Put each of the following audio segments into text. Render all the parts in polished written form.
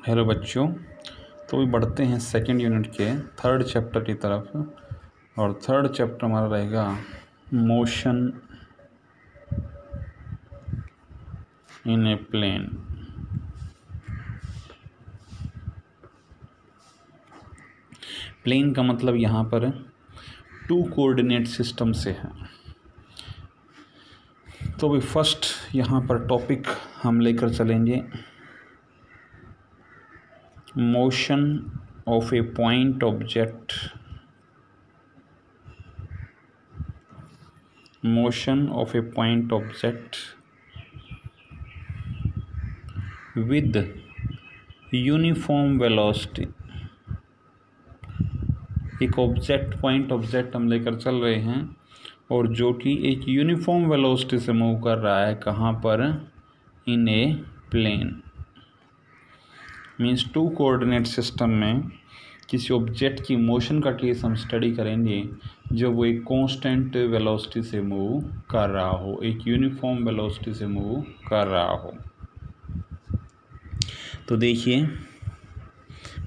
Hello बच्चों, तो भी बढ़ते हैं सेकंड यूनिट के थर्ड चैप्टर की तरफ। और थर्ड चैप्टर हमारा रहेगा motion in a plane. Plane का मतलब यहाँ पर टू कोऑर्डिनेट सिस्टम से है। तो भी फर्स्ट यहाँ पर टॉपिक हम लेकर चलेंगे motion of A point object, motion of a point object with uniform velocity। एक पॉइंट ऑब्जेक्ट हम लेकर चल रहे हैं और जो कि एक यूनिफॉर्म वेलोसिटी से मूव कर रहा है। कहाँ पर? In a plane. Means two coordinate system में किसी ऑब्जेक्ट की मोशन का केस हम स्टडी करेंगे जब वो एक कांस्टेंट वेलोसिटी से मूव कर रहा हो, एक यूनिफॉर्म वेलोसिटी से मूव कर रहा हो। तो देखिए,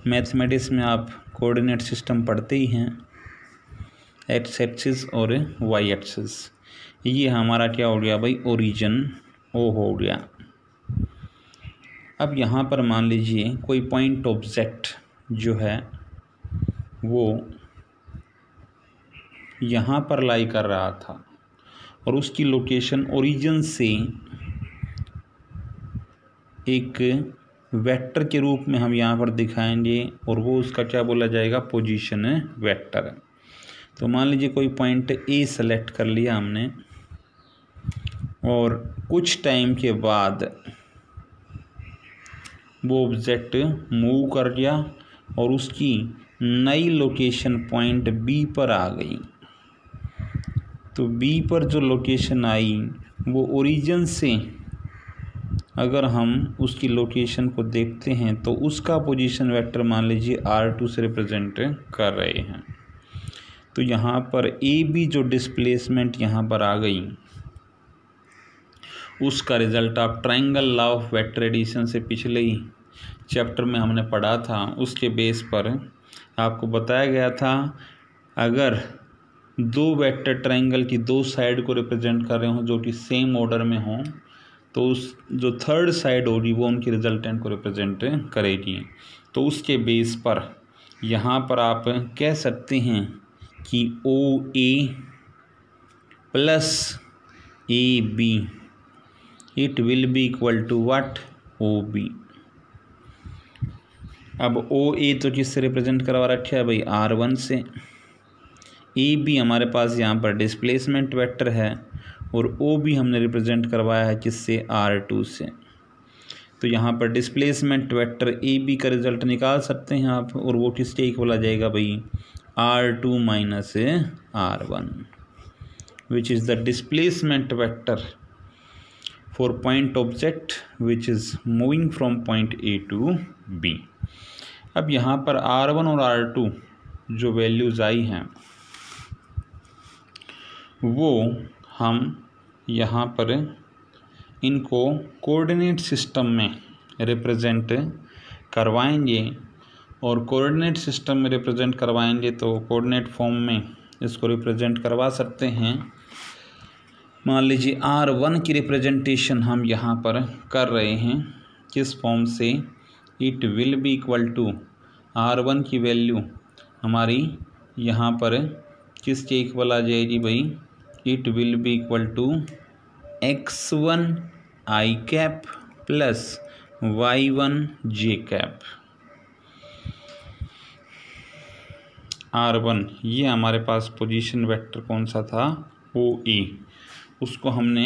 मैथमेटिक्स में आप कोऑर्डिनेट सिस्टम पढ़ते ही हैं, एक्स एक्सिस और वाई एक्सिस। ये हमारा क्या हो गया भाई? ओरिजिन ओ हो गया। अब यहाँ पर मान लीजिए कोई पॉइंट ऑब्जेक्ट जो है वो यहाँ पर लाई कर रहा था और उसकी लोकेशन ओरिजिन से एक वेक्टर के रूप में हम यहाँ पर दिखाएंगे और वो उसका क्या बोला जाएगा? Position vector. तो मान लीजिए कोई पॉइंट ए सेलेक्ट कर लिया हमने और कुछ टाइम के बाद वो ऑब्जेक्ट मूव कर गया और उसकी नई लोकेशन पॉइंट बी पर आ गई। तो बी पर जो लोकेशन आई वो ओरिजिन से अगर हम उसकी लोकेशन को देखते हैं तो उसका पोजीशन वेक्टर मान लीजिए R2 से रिप्रेजेंट कर रहे हैं। तो यहाँ पर ए बी जो डिस्प्लेसमेंट यहाँ पर आ गई उसका रिजल्ट आप triangle law of vector addition से पिछले ही चैप्टर में हमने पढ़ा था, उसके बेस पर आपको बताया गया था अगर दो वेक्टर ट्रायंगल की दो साइड को रिप्रेजेंट कर रहे हों जो कि सेम ऑर्डर में हों तो उस जो थर्ड साइड होगी वो उनकी रिजल्टेंट को रिप्रेजेंट करेगी। तो उसके बेस पर यहाँ पर आप कह सकते हैं कि O A plus A B it will be equal to what? O B. अब ओ ए तो किससे रिप्रेजेंट करवा रखा है भाई? R1 से। ए बी हमारे पास यहाँ पर डिस्प्लेसमेंट वेक्टर है और ओ बी हमने रिप्रेजेंट करवाया है किससे? R2 से। तो यहाँ पर डिस्प्लेसमेंट वेक्टर ए बी का रिजल्ट निकाल सकते हैं आप और वो किसके इक्वल आ जाएगा भाई? R2 minus R1 which is the displacement vector for point object which is moving from point A to B. अब यहाँ पर R1 और R2 जो वैल्यूज़ आई हैं वो हम यहाँ पर इनको कोऑर्डिनेट सिस्टम में रिप्रेजेंट करवाएंगे और कोऑर्डिनेट सिस्टम में रिप्रेजेंट करवाएंगे तो कोऑर्डिनेट फॉर्म में इसको रिप्रेजेंट करवा सकते हैं। मान लीजिए R1 की रिप्रेजेंटेशन हम यहाँ पर कर रहे हैं किस फॉर्म से? It will be equal to R1 की वैल्यू हमारी यहाँ पर किसके इक्वल आ जाएगी भाई? It will be equal to x1 i cap plus y1 j cap. R1 ये हमारे पास पोजीशन वेक्टर कौन सा था? OE। उसको हमने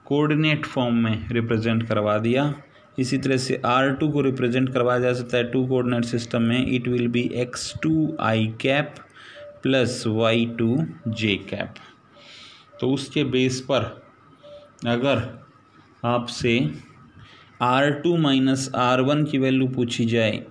कोऑर्डिनेट फॉर्म में रिप्रेजेंट करवा दिया। इसी तरह से R2 को रिप्रेजेंट करवाया जा सकता है टू कोऑर्डिनेट सिस्टम में। It will B x2 i cap plus y2 j cap. तो उसके बेस पर अगर आपसे R2 माइनस R1 की वैल्यू पूछी जाए,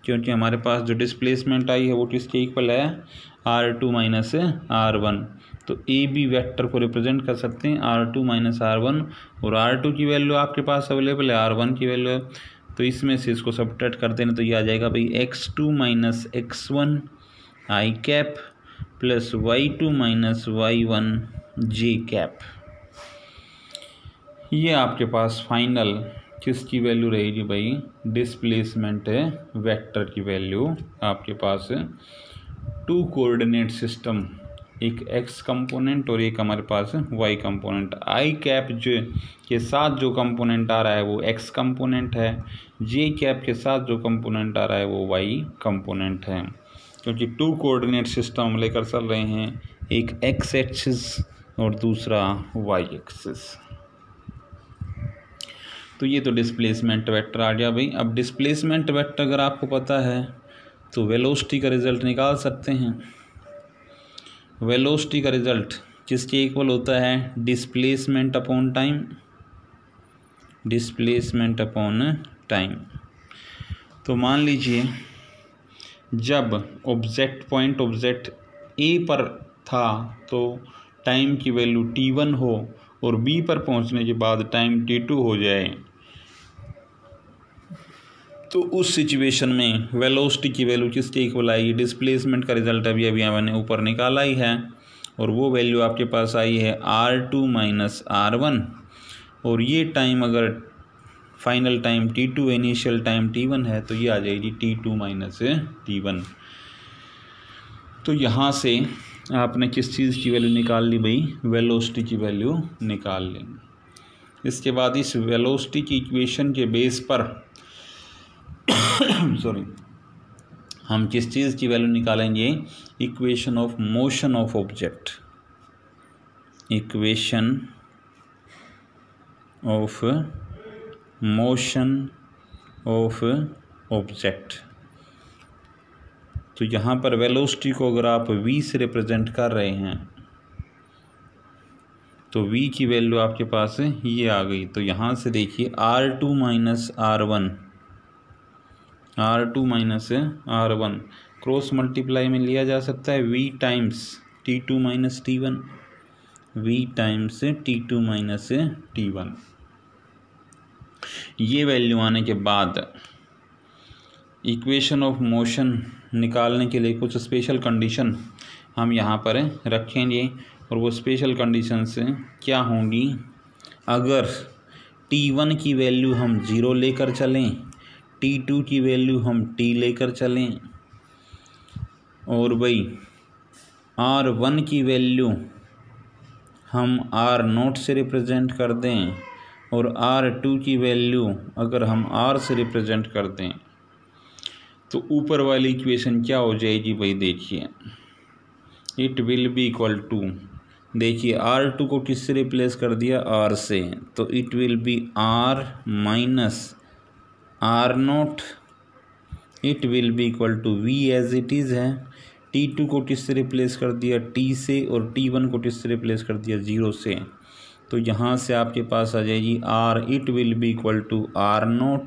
क्योंकि हमारे पास जो डिस्प्लेसमेंट आई है वो किसके इक्वल है? R2 minus R1। तो ए बी वेक्टर को रिप्रेजेंट कर सकते हैं R2 माइनस R1 और R2 की वैल्यू आपके पास अवेलेबल है, R1 की वैल्यू तो इसमें से इसको सबट्रैक्ट करते हैं तो ये आ जाएगा भाई x2 minus x1 i cap plus y2 minus y1 j cap. ये आपके पास फाइनल किसकी वैल्यू रहेगी भाई, डिस्प्लेसमेंट वेक्टर की वैल्यू आपके पास टू कोऑर्डिनेट सिस्टम, एक x कंपोनेंट और एक हमारे पास y कंपोनेंट। आई कैप जो के साथ जो कंपोनेंट आ रहा है वो x कंपोनेंट है, जे कैप के साथ जो कंपोनेंट आ रहा है वो y कंपोनेंट है, क्योंकि टू कोऑर्डिनेट सिस्टम हम लेकर चल रहे हैं, एक x एक्सिस और दूसरा y एक्सिस। तो ये तो डिस्प्लेसमेंट वेक्टर आ गया भाई। अब डिस्प्लेसमेंट वेक्टर अगर आपको पता है तो वेलोसिटी का रिजल्ट निकाल सकते हैं। वेलोसिटी का रिजल्ट किसके इक्वल होता है, displacement upon time, displacement upon time. तो मान लीजिए जब ऑब्जेक्ट पॉइंट ऑब्जेक्ट ए पर था तो टाइम की वैल्यू t1 हो और बी पर पहुंचने के बाद टाइम t2 हो जाए, तो उस सिचुएशन में वेलोसिटी की वैल्यू किसके इक्वल आएगी, डिस्प्लेसमेंट का रिजल्ट अभी मैंने ऊपर निकाला ही है और वो वैल्यू आपके पास आई है r2 माइनस r1, और ये टाइम अगर final time t2 initial time t1 है तो ये आ जाएगी t2 माइनस t1। तो यहाँ से आपने किस चीज़ की वैल्यू निकाल ली भाई, वेलोसिटी की वैल्यू निकाल ली। इसके बाद इस वेलोसिटी की इक्वेशन के बेस पर सॉरी हम किस चीज़ की वैल्यू निकालेंगे, equation of motion of object, equation of motion of object. तो यहाँ पर वेलोसिटी को अगर आप v से रिप्रेजेंट कर रहे हैं तो v की वैल्यू आपके पास ये आ गई। तो यहाँ से देखिए r2 minus r1, r2 minus r1 cross multiply में लिया जा सकता है v times t2 minus t1, v times t2 minus t1। ये वैल्यू आने के बाद इक्वेशन ऑफ मोशन निकालने के लिए कुछ स्पेशल कंडीशन हम यहाँ पर रखेंगे, और वो स्पेशल कंडीशंस क्या होंगी, अगर t1 की वैल्यू हम 0 लेकर चलें, t2 की वैल्यू हम t लेकर चलें, और भाई r1 की वैल्यू हम r0 से रिप्रेजेंट कर दें, और r2 की वैल्यू अगर हम r से रिप्रेजेंट कर दें, तो ऊपर वाली इक्वेशन क्या हो जाएगी भाई, देखिए it will be equal to, देखिए r2 को किससे रिप्लेस कर दिया, r से, तो it will be r minus r0, it will be equal to v as it is है। t2 को किससे रिप्लेस कर दिया, t से, और t1 को किससे रिप्लेस कर दिया, 0 से। तो यहाँ से आपके पास आ जाएगी r, it will be equal to r0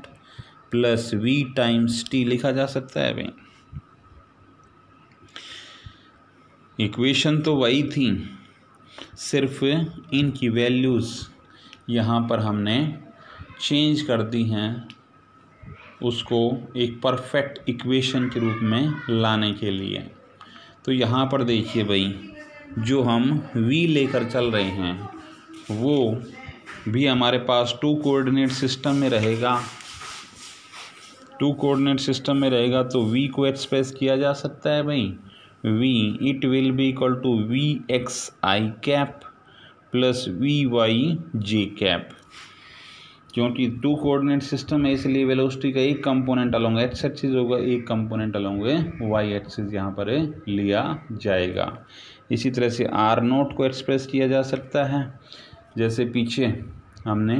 plus v times t लिखा जा सकता है भाई। इक्वेशन तो वही थी, सिर्फ इनकी वैल्यूज़ यहाँ पर हमने चेंज कर दी हैं, उसको एक परफेक्ट इक्वेशन के रूप में लाने के लिए। तो यहाँ पर देखिए भाई, जो हम v लेकर चल रहे हैं वो भी हमारे पास टू कोऑर्डिनेट सिस्टम में रहेगा, टू कोऑर्डिनेट सिस्टम में रहेगा तो v को एक्सप्रेस किया जा सकता है भाई, v it will be equal to v x I cap plus v y j cap. क्योंकि टू कोऑर्डिनेट सिस्टम है इसलिए वेलोसिटी का एक कंपोनेंट अलोंग x एक्सिस होगा, एक कंपोनेंट अलोंग y एक्सिस यहाँ पर लिया जाएगा। इसी तरह से r0 को एक्सप्रेस किया जा सकता है, जैसे पीछे हमने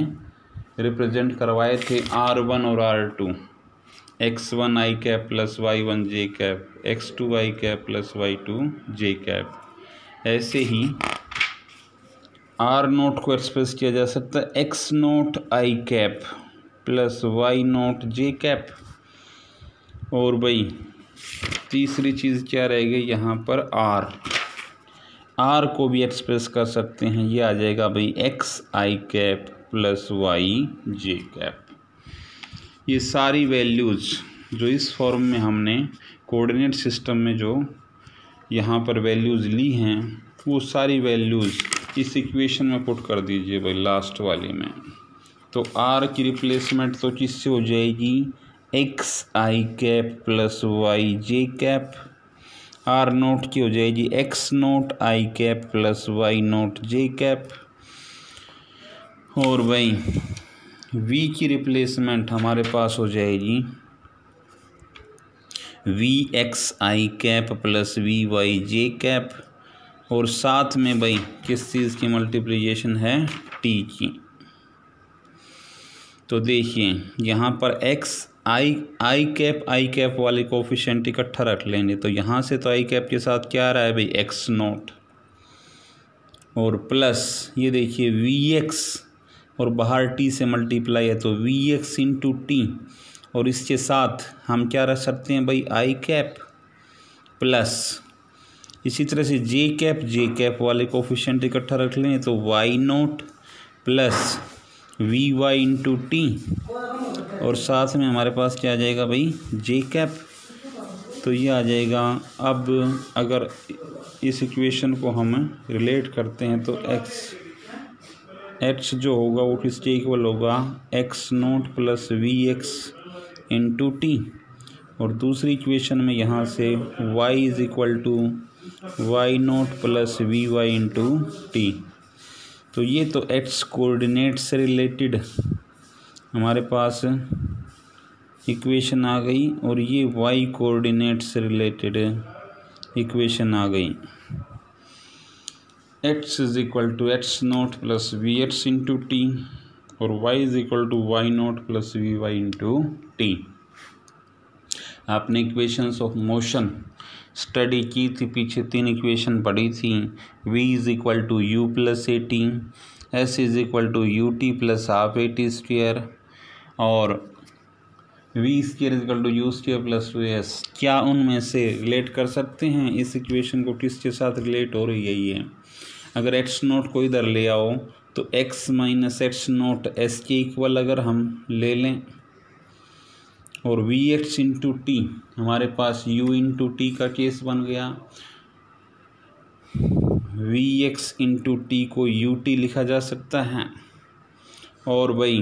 रिप्रेजेंट करवाए थे r1 और r2, x1 i cap plus y1 j cap, x2 i cap plus y2 j cap. ऐसे ही r0 को एक्सप्रेस किया जा सकता है x0 i cap plus y0 j cap. और भाई तीसरी चीज़ क्या रहेगी यहाँ पर, r को भी एक्सप्रेस कर सकते हैं, ये आ जाएगा भाई x आई cap plus y j cap. ये सारी वैल्यूज़ जो इस फॉर्म में हमने कोऑर्डिनेट सिस्टम में जो यहाँ पर वैल्यूज़ ली हैं वो सारी वैल्यूज़ इस इक्वेशन में पुट कर दीजिए भाई लास्ट वाली में। तो आर की रिप्लेसमेंट तो किससे हो जाएगी, एक्स आई कैप प्लस वाई जे कैप। आर नोट की हो जाएगी X naught I cap plus Y naught J cap. और भाई वी की रिप्लेसमेंट हमारे पास हो जाएगी V x I cap plus we Y J cap. और साथ में भाई किस चीज़ की मल्टीप्लिकेशन है, टी की। तो देखिए यहाँ पर एक्स आई कैप वाले कोफिशिएंट इकट्ठा रख लेंगे, तो यहाँ से तो आई कैप के साथ क्या आ रहा है भाई, एक्स नोट, और प्लस ये देखिए वी एक्स, और बाहर टी से मल्टीप्लाई है तो वी एक्स इंटू टी, और इसके साथ हम क्या रख सकते हैं भाई, आई कैप, प्लस इसी तरह से जे कैप वाले कोफिशिएंट इकट्ठा रख लें तो Y note plus we Y into T, और साथ में हमारे पास क्या आ जाएगा भाई, जे कैप। तो ये आ जाएगा। अब अगर इस इक्वेशन को हम रिलेट करते हैं तो एक्स जो होगा वो किसके इक्वल होगा, X note plus we x into T, और दूसरी इक्वेशन में यहाँ से y is equal to Y note plus we Y into T. तो ये तो एक्स कोऑर्डिनेट से रिलेटेड हमारे पास इक्वेशन आ गई, और ये वाई कोऑर्डिनेट से रिलेटेड इक्वेशन आ गई। X is equal to x note plus we x into T, और y is equal to Y note plus we Y into t. आपने इक्वेशंस ऑफ मोशन स्टडी की थी, पीछे 3 इक्वेशन पढ़ी थी। v is equal to u plus a t, s is equal to U T plus half A T square, और v square is equal to U square plus two S. क्या उनमें से relate कर सकते हैं इस इक्वेशन को, किसके साथ रिलेट हो रही है ये। अगर एक्स नोट को इधर ले आओ तो x minus x note S के इक्वल अगर हम ले लें, और वी एक्स इंटू टी हमारे पास u इंटू टी का केस बन गया। वी एक्स इंटू टी को यू टी लिखा जा सकता है, और भाई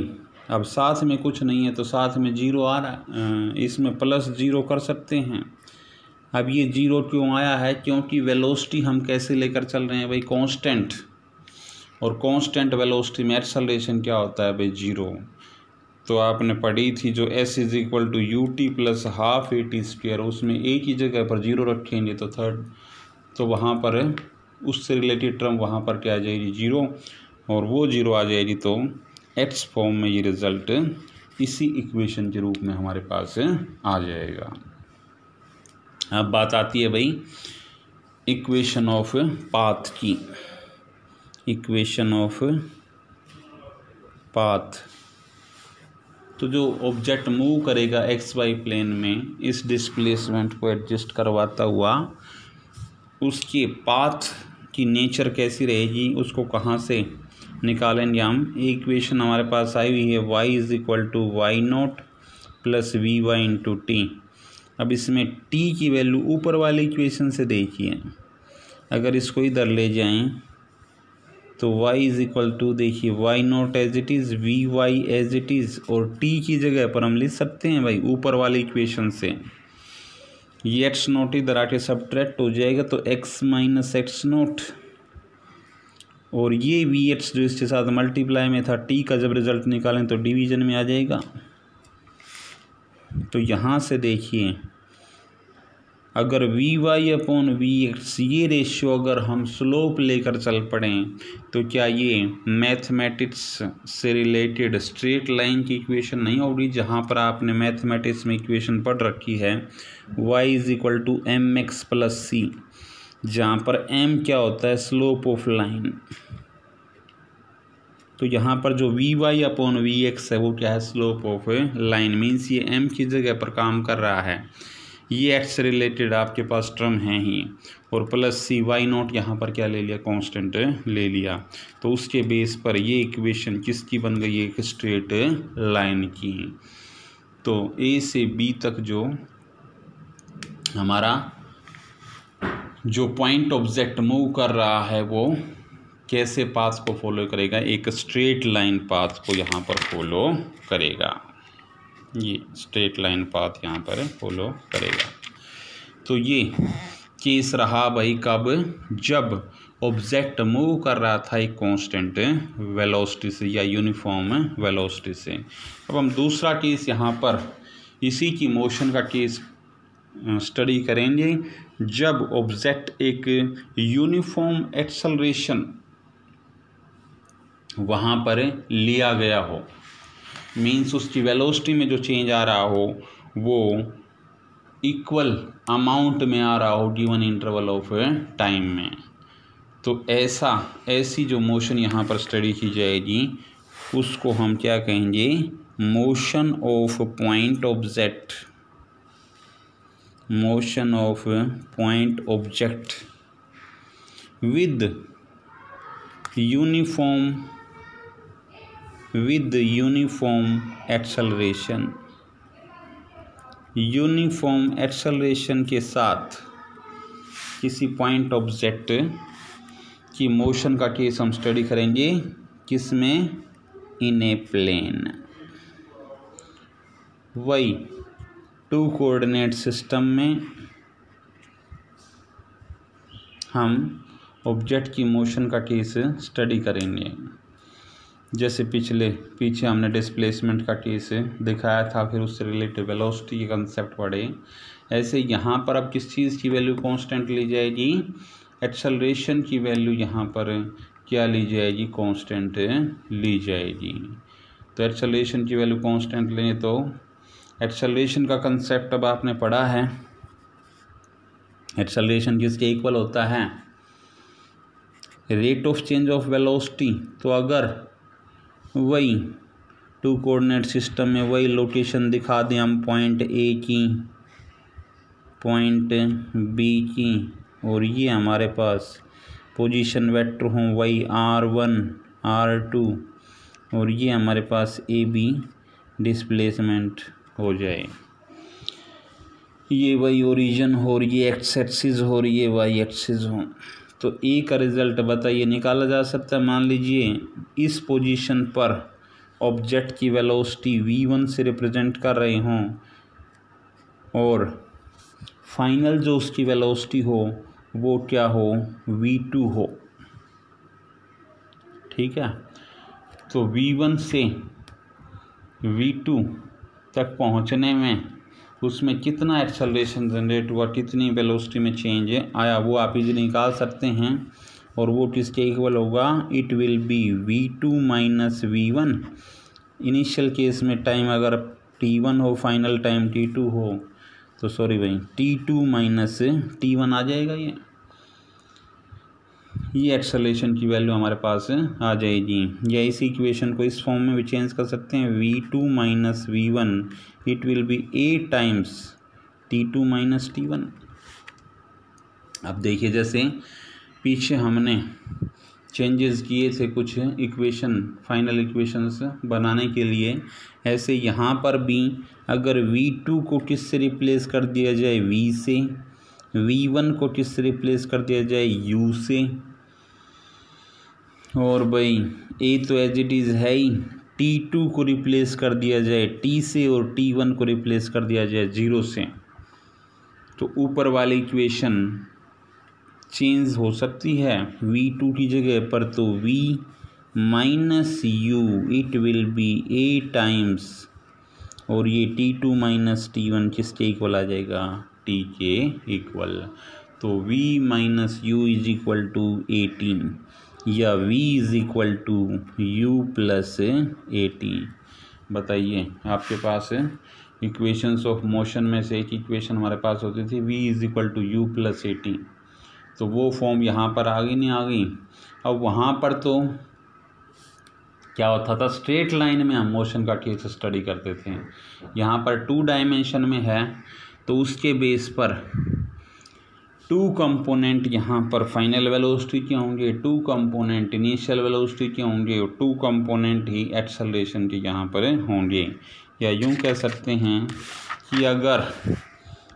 अब साथ में कुछ नहीं है तो साथ में जीरो आ रहा, इसमें प्लस जीरो कर सकते हैं। अब ये जीरो क्यों आया है, क्योंकि वेलोसिटी हम कैसे लेकर चल रहे हैं भाई, कांस्टेंट, और कांस्टेंट वेलोसिटी में एक्सेलरेशन क्या होता है भाई, जीरो। तो आपने पढ़ी थी जो s is equal to U T plus half A T square, उसमें एक ही जगह पर जीरो रखेंगे तो थर्ड, तो वहाँ पर उससे रिलेटेड टर्म वहाँ पर क्या आ जाएगी, जीरो, और वो जीरो आ जाएगी तो एक्स फॉर्म में ये रिज़ल्ट इसी इक्वेशन के रूप में हमारे पास आ जाएगा। अब बात आती है भाई इक्वेशन ऑफ पाथ की। इक्वेशन ऑफ पाथ, तो जो ऑब्जेक्ट मूव करेगा एक्स वाई प्लेन में इस डिस्प्लेसमेंट को एडजस्ट करवाता हुआ, उसके पाथ की नेचर कैसी रहेगी, उसको कहाँ से निकालेंगे हम। इक्वेशन हमारे पास आई हुई है y is equal to Y note plus we Y into T. अब इसमें t की वैल्यू ऊपर वाली इक्वेशन से देखिए, अगर इसको इधर ले जाएं तो y इज इक्वल टू देखिए Y naught as it is, V Y as it is, और t की जगह पर हम लिख सकते हैं भाई ऊपर वाली इक्वेशन से ये एक्स नोट इधर आके सब्ट्रैक्ट हो जाएगा तो x माइनस एक्स नोट, और ये वी एक्स जो इसके साथ मल्टीप्लाई में था, t का जब रिजल्ट निकालें तो डिवीजन में आ जाएगा। तो यहाँ से देखिए अगर V Y upon V X ये रेशियो अगर हम स्लोप लेकर चल पड़ें तो क्या ये मैथमेटिक्स से रिलेटेड स्ट्रेट लाइन की इक्वेशन नहीं होगी, जहाँ पर आपने मैथमेटिक्स में इक्वेशन पढ़ रखी है y is equal to m x plus c, जहाँ पर m क्या होता है, स्लोप ऑफ लाइन। तो यहाँ पर जो V Y upon V X है वो क्या है, स्लोप ऑफ लाइन, मीन्स ये m की जगह पर काम कर रहा है। ये एक्स से रिलेटेड आपके पास टर्म है ही, और प्लस सी वाई नोट यहाँ पर क्या ले लिया, कांस्टेंट ले लिया। तो उसके बेस पर ये इक्वेशन किसकी बन गई, एक स्ट्रेट लाइन की। तो ए से बी तक जो हमारा जो पॉइंट ऑब्जेक्ट मूव कर रहा है वो कैसे पाथ को फॉलो करेगा, एक स्ट्रेट लाइन पाथ को यहाँ पर फॉलो करेगा। ये स्ट्रेट लाइन पाथ यहाँ पर फॉलो करेगा। तो ये केस रहा भाई कब, जब ऑब्जेक्ट मूव कर रहा था एक कांस्टेंट वेलोसिटी से या यूनिफॉर्म वेलोसिटी से। अब हम दूसरा केस यहाँ पर इसी की मोशन का केस स्टडी करेंगे, जब ऑब्जेक्ट एक यूनिफॉर्म एक्सेलरेशन वहाँ पर लिया गया हो, मीन्स उसकी वेलोसिटी में जो चेंज आ रहा हो वो इक्वल अमाउंट में आ रहा हो गिवन इंटरवल ऑफ टाइम में। तो ऐसी जो मोशन यहाँ पर स्टडी की जाएगी उसको हम क्या कहेंगे, motion of point object, motion of point object with uniform acceleration. Uniform acceleration के साथ किसी पॉइंट ऑब्जेक्ट की मोशन का केस हम स्टडी करेंगे, किसमें, इन ए प्लेन। वही 2 कोऑर्डिनेट सिस्टम में हम ऑब्जेक्ट की मोशन का केस स्टडी करेंगे। जैसे पीछे हमने डिस्प्लेसमेंट का केस दिखाया था, फिर उससे रिलेटेड वेलोसिटी के कंसेप्ट पढ़े। ऐसे यहाँ पर अब किस चीज़ की वैल्यू कांस्टेंट ली जाएगी, एक्सेलरेशन की वैल्यू यहाँ पर क्या ली जाएगी, कांस्टेंट ली जाएगी। तो एक्सेलरेशन की वैल्यू कांस्टेंट लें तो एक्सेलरेशन का कंसेप्ट अब आपने पढ़ा है। एक्सेलरेशन किसके इक्वल होता है, rate of change of velocity. तो अगर वही 2 कोऑर्डिनेट सिस्टम में वही लोकेशन दिखा दें हम, पॉइंट ए की, पॉइंट बी की, और ये हमारे पास पोजीशन वेक्टर हों वही R1 R2, और ये हमारे पास AB डिस्प्लेसमेंट हो जाए, ये वही ओरिजिन हो रही है, एक्स एक्सिस हो रही है, वाई एक्सिस हो, तो ए का रिज़ल्ट बताइए निकाला जा सकता है। मान लीजिए इस पोजीशन पर ऑब्जेक्ट की वेलोसिटी v1 से रिप्रेजेंट कर रहे हों और फाइनल जो उसकी वेलोसिटी हो वो क्या हो, v2 हो। ठीक है, तो v1 से v2 तक पहुंचने में उसमें कितना एक्सेलरेशन जनरेट हुआ, कितनी वेलोसिटी में चेंज आया, वो आप इजीली निकाल सकते हैं। और वो किसके इक्वल होगा, it will B v2 minus v1। Initial case में टाइम अगर t1 हो, फाइनल टाइम t2 हो, तो सॉरी भाई t2 माइनस t1 आ जाएगा। ये एक्सेलरेशन की वैल्यू हमारे पास आ जाएगी। या इस इक्वेशन को इस फॉर्म में भी चेंज कर सकते हैं, v2 minus v1 it will B a times t2 minus t1। अब देखिए जैसे पीछे हमने चेंजेस किए थे कुछ इक्वेशन, फाइनल इक्वेशंस बनाने के लिए, ऐसे यहाँ पर भी अगर v2 को किस से रिप्लेस कर दिया जाए, v से, v1 को किस से रिप्लेस कर दिया जाए, u से, और भाई a तो एज इट इज़ है ही, t2 को रिप्लेस कर दिया जाए t से और t1 को रिप्लेस कर दिया जाए 0 से, तो ऊपर वाली इक्वेशन चेंज हो सकती है v2 की जगह पर, तो v minus u it will B a times, और ये t2 माइनस t1 किसके इक्वल आ जाएगा, t के इक्वल। तो v minus u is equal to 18 या v is equal to u plus 18। बताइए आपके पास इक्वेशंस ऑफ मोशन में से एक इक्वेशन हमारे पास होती थी v is equal to u plus 18, तो वो फॉर्म यहाँ पर आ गई नहीं आ गई। अब वहाँ पर तो क्या होता था, स्ट्रेट लाइन में हम मोशन का केस स्टडी करते थे। यहाँ पर 2 डायमेंशन में है तो उसके बेस पर 2 कंपोनेंट यहाँ पर फाइनल वेलोसिटी के होंगे, 2 कंपोनेंट इनिशियल वेलोसिटी के होंगे और 2 कंपोनेंट ही एक्सेलरेशन के यहाँ पर होंगे। या यूँ कह सकते हैं कि अगर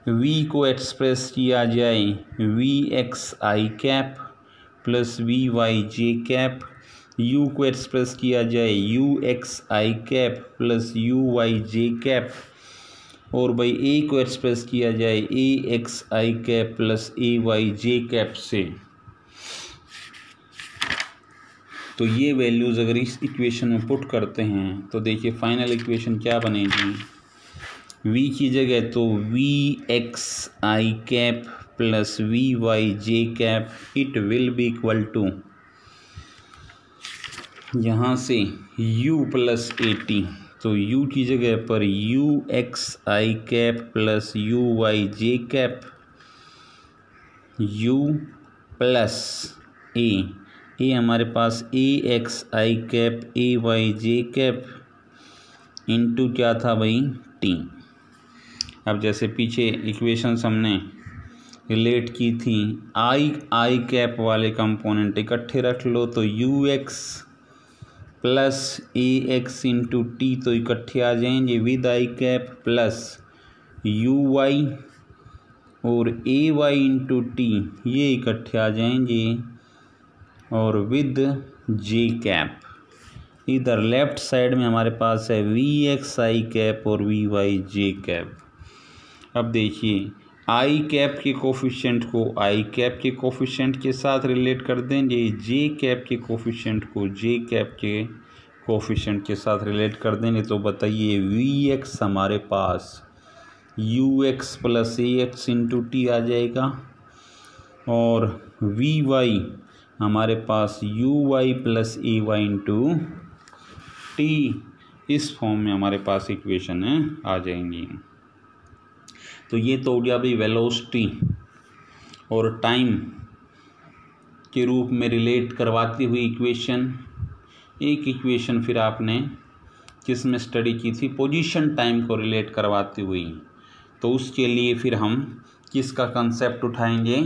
v को एक्सप्रेस किया जाए V x I cap plus we Y J cap, u को एक्सप्रेस किया जाए U x I cap plus you Y J cap, और भाई a को एक्सप्रेस किया जाए A x I cap plus A Y J cap से, तो ये वैल्यूज़ अगर इस इक्वेशन में पुट करते हैं तो देखिए फाइनल इक्वेशन क्या बनेगी। v की जगह तो v x I cap plus we Y J cap, it will be equal to यहाँ से u प्लस ए टी, तो u की जगह पर u x I cap plus you Y J cap, u plus a हमारे पास a x I cap a Y J cap into क्या था भाई टी। अब जैसे पीछे इक्वेशंस हमने रिलेट की थी, आई कैप वाले कंपोनेंट इकट्ठे रख लो तो यू एक्स प्लस ए एक्स इंटू टी तो इकट्ठे आ जाएंगे with I cap plus you Y और ए वाई इंटू टी ये इकट्ठे आ जाएंगे और विद जे कैप। इधर लेफ्ट साइड में हमारे पास है वी एक्स आई कैप और वी वाई जे कैप। अब देखिए आई कैप के कोफिशिएंट को आई कैप के कोफिशिएंट के साथ रिलेट कर देंगे, जे कैप के कोफिशिएंट को जे कैप के कोफिशिएंट के साथ रिलेट कर देंगे, तो बताइए वी एक्स हमारे पास यू एक्स प्लस ए एक्स इंटू टी आ जाएगा और वी वाई हमारे पास यू वाई प्लस ए वाई इंटू टी, इस फॉर्म में हमारे पास इक्वेशन आ जाएंगी। तो ये तो हो गया भाई वेलोसिटी और टाइम के रूप में रिलेट करवाती हुई इक्वेशन। एक इक्वेशन फिर आपने किसमें स्टडी की थी, पोजीशन टाइम को रिलेट करवाती हुई, तो उसके लिए फिर हम किसका कंसेप्ट उठाएंगे,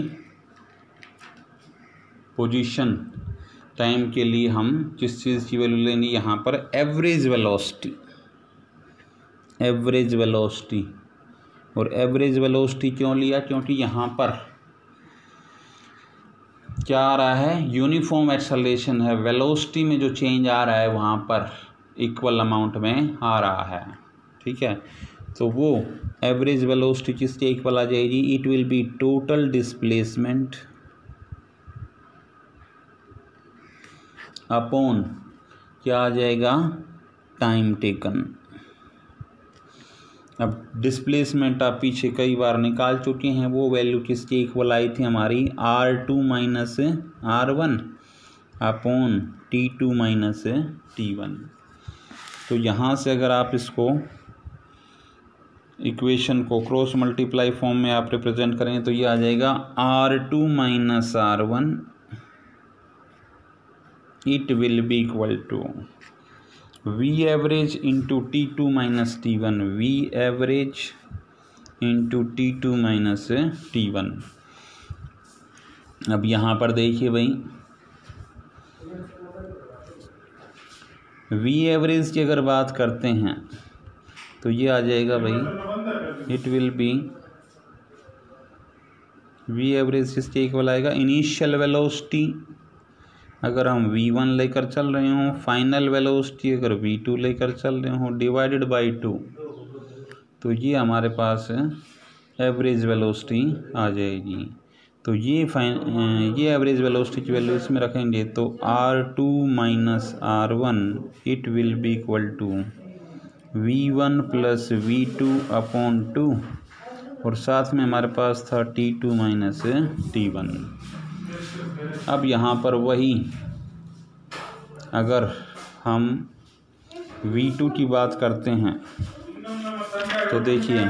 पोजीशन टाइम के लिए हम किस चीज़ की वैल्यू लेंगे, यहाँ पर एवरेज वेलोसिटी। एवरेज वेलोसिटी, और एवरेज वेलोसिटी क्यों लिया, क्योंकि यहाँ पर क्या आ रहा है, यूनिफॉर्म एक्सेलरेशन है, वेलोसिटी में जो चेंज आ रहा है वहाँ पर इक्वल अमाउंट में आ रहा है। ठीक है, तो वो एवरेज वेलोसिटी किसके इक्वल आ जाएगी, it will B total displacement upon क्या आ जाएगा, टाइम टेकन। अब डिस्प्लेसमेंट आप पीछे कई बार निकाल चुके हैं, वो वैल्यू किसके इक्वल आई थी हमारी, R2 minus R1 upon T2 minus T1। तो यहाँ से अगर आप इसको इक्वेशन को क्रॉस मल्टीप्लाई फॉर्म में आप रिप्रेजेंट करें तो ये आ जाएगा R2 minus R1 it will be equal to V average into T2 minus T1, V average into T2 minus T1। अब यहाँ पर देखिए भाई वी एवरेज की अगर बात करते हैं तो ये आ जाएगा भाई, it will be V average किसके इक्वल आएगा, इनिशियल वेलोसिटी अगर हम v1 लेकर चल रहे हों, फाइनल वेलोसिटी अगर v2 लेकर चल रहे हों, डिवाइडेड बाई 2, तो ये हमारे पास एवरेज वेलोसिटी आ जाएगी। तो ये एवरेज वेलोसिटी की वैल्यू इसमें रखेंगे तो R2 minus R1 it will be equal to v1 plus v2 upon 2, और साथ में हमारे पास था T2 माइनस T1। अब यहाँ पर वही अगर हम v2 की बात करते हैं तो देखिए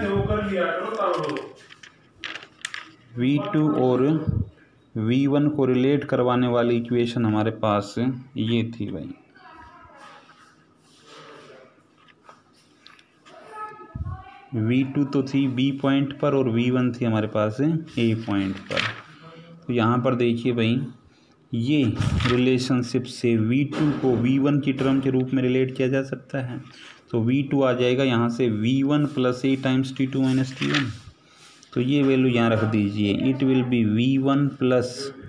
v2 और v1 को रिलेट करवाने वाली इक्वेशन हमारे पास ये थी भाई, v2 तो थी b पॉइंट पर और v1 थी हमारे पास a पॉइंट पर। तो यहाँ पर देखिए भाई ये रिलेशनशिप से v2 को v1 की टर्म के रूप में रिलेट किया जा सकता है। तो V2 आ जाएगा यहाँ से V1 + a times T2 - T1। तो ये वैल्यू यहाँ रख दीजिए, it will B V1 +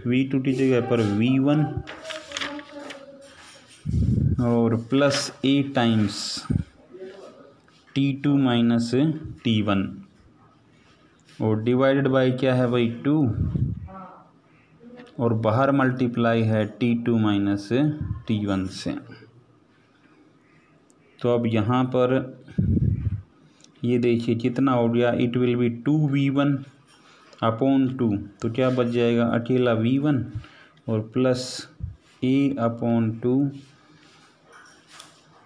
V2 की जगह पर V1 और plus a times T2 - T1 और डिवाइडेड बाय क्या है भाई 2 और बाहर मल्टीप्लाई है T2 - T1 से। तो अब यहाँ पर ये देखिए कितना हो गया, it will B 2V1 upon 2, तो क्या बच जाएगा अकेला V1 और प्लस a अपॉन 2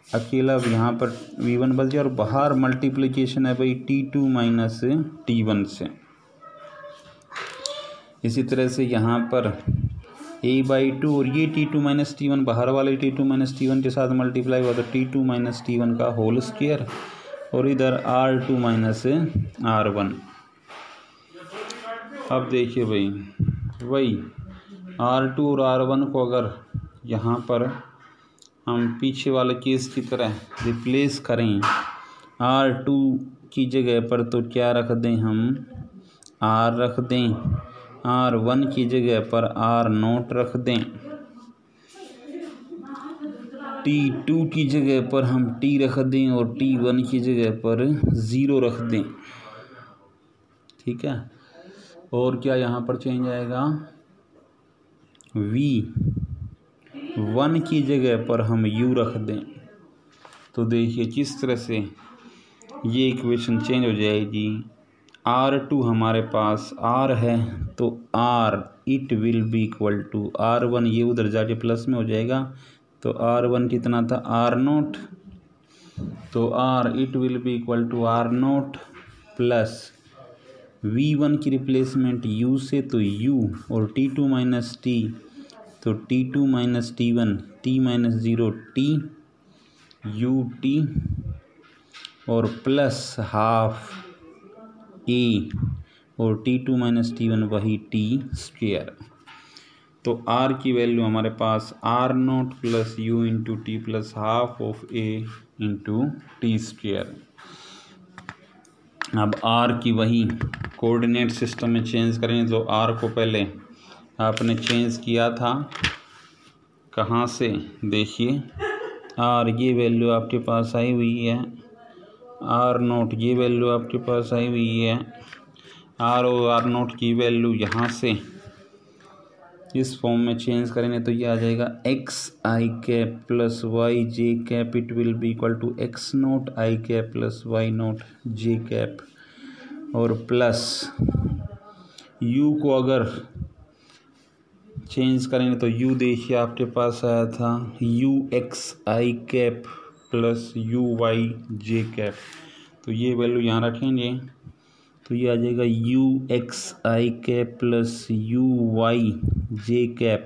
अकेला यहाँ पर V1 बच गया और बाहर मल्टीप्लिकेशन है भाई T2 - T1 से। इसी तरह से यहाँ पर a/2 और ये T2 - T1 बाहर वाले T2 - T1 के साथ मल्टीप्लाई हुआ तो T2 - T1 का होल स्क्वायर और इधर R2 - R1। अब देखिए भाई वही R2 और R1 को अगर यहाँ पर हम पीछे वाले केस की तरह रिप्लेस करें R2 की जगह पर, तो क्या रख दें हम R रख दें, R1 की जगह पर R0 रख दें, T2 की जगह पर हम T रख दें और T1 की जगह पर 0 रख दें। ठीक है, और क्या यहाँ पर चेंज आएगा, V1 की जगह पर हम U रख दें। तो देखिए किस तरह से ये इक्वेशन चेंज हो जाएगी। R2 हमारे पास R है तो R it will be equal to R1, ये उधर जाके प्लस में हो जाएगा तो R1 कितना था R0, तो R it will be equal to R0 plus V1 की रिप्लेसमेंट U से तो U और T2 - T तो T2 - T1 T - 0 T UT और प्लस हाफ A और T2 - T1 वही T स्क्वायर। तो R की वैल्यू हमारे पास R0 plus U into T plus half of A into T square. अब R की वही कोऑर्डिनेट सिस्टम में चेंज करेंगे, तो R को पहले आपने चेंज किया था कहाँ से, देखिए R ये वैल्यू आपके पास आई हुई है, R0 ये वैल्यू आपके पास आई हुई है, R और R0 की वैल्यू यहाँ से इस फॉर्म में चेंज करेंगे तो ये आ जाएगा xi plus yj, it will be equal to x0 i plus y0 j, और प्लस u को अगर चेंज करेंगे तो u देखिए आपके पास आया था uxi प्लस uyj, तो ये वैल्यू यहाँ रखेंगे तो ये आ जाएगा uxi प्लस uyj,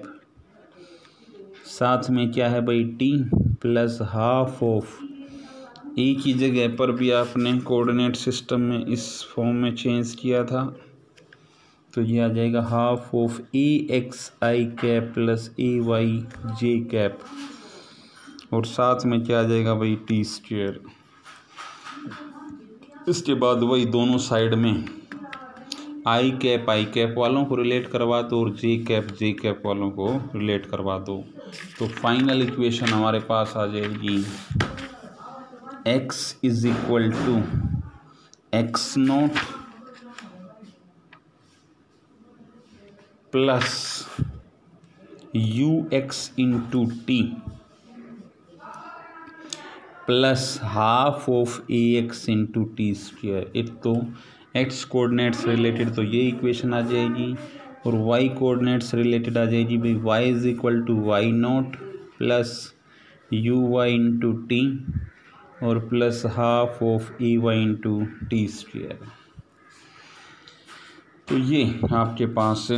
साथ में क्या है भाई t plus half of a की जगह पर भी आपने कोऑर्डिनेट सिस्टम में इस फॉर्म में चेंज किया था तो ये आ जाएगा half of axi plus ayj, और साथ में क्या आ जाएगा भाई टी स्क्वायर। इसके बाद वही दोनों साइड में आई कैप वालों को रिलेट करवा दो और जे कैप वालों को रिलेट करवा दो, तो फाइनल इक्वेशन हमारे पास आ जाएगी x is equal to x0 plus ux into T plus half of ax into T square. एक तो एक्स कोऑर्डिनेट से रिलेटेड तो ये इक्वेशन आ जाएगी और वाई कोऑर्डिनेट से रिलेटेड आ जाएगी भाई y is equal to y0 plus uy into T और plus half of ay into T square. तो ये आपके पास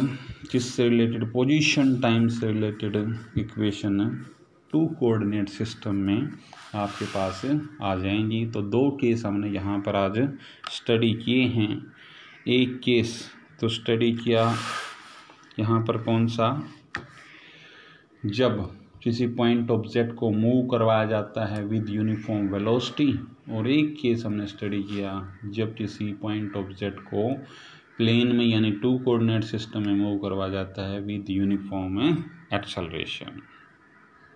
किससे रिलेटेड, पोजीशन टाइम से related equation two coordinate system में आपके पास आ जाएंगी। तो दो केस हमने यहाँ पर आज स्टडी किए हैं। एक केस तो स्टडी किया यहाँ पर कौन सा, जब किसी पॉइंट ऑब्जेक्ट को मूव करवाया जाता है विद यूनिफॉर्म वेलोसिटी, और एक केस हमने स्टडी किया जब किसी पॉइंट ऑब्जेक्ट को प्लेन में यानी 2 कोऑर्डिनेट सिस्टम में मूव करवाया जाता है विद यूनिफॉर्म एक्सेलरेशन।